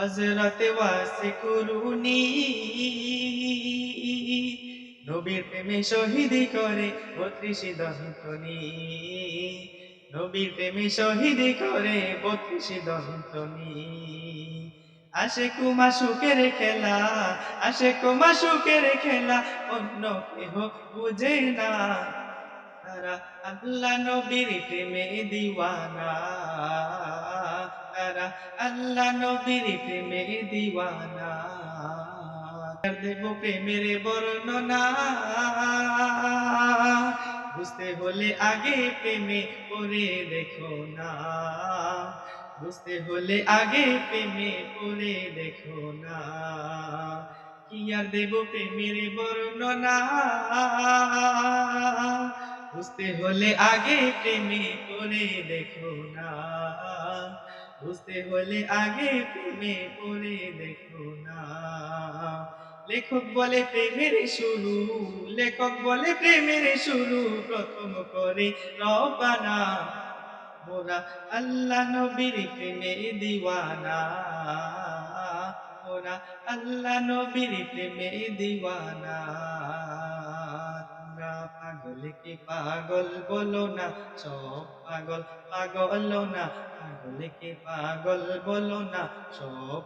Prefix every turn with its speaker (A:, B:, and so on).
A: হযরতে ওয়াসি কুরুনি নবীর প্রেমে শহীদ করে ৩২ দন্তনি। নবীর প্রেমে শহীদ করে ৩২ দন্তনি। আশেক মাশউকের খেলা, আশেক মাশউকের খেলা অন্য কেহ বুঝে না। তারা আল্লাহ নবীর প্রেমে দিওয়ানা, তারা আল্লাহ নবীর প্রেমে দিওয়ানা। দেব প্রেমের বর্ণনা, বুঝতে হলে আগে প্রেমে পড়ে দেখো না। বুঝতে হলে আগে প্রেমে পড়ে দেখো না। কি আর দেব প্রেমের বর্ণনা, বুঝতে হলে আগে প্রেমে পড়ে দেখো না। বুঝতে হলে আগে প্রেমে পড়ে দেখো না। লেখক বলে প্রেমের শুরু, লেখক বলে প্রেমের শুরু প্রথম করে রব্বানা। মোরা আল্লাহ নবীর প্রেমে দিওয়ানা, মোরা আল্লাহ নবীর প্রেমে দিওয়ানা। তোমরা পাগলকে পাগল বলো না, সব পাগল পাগল না। পাগলকে পাগল বলো না, সব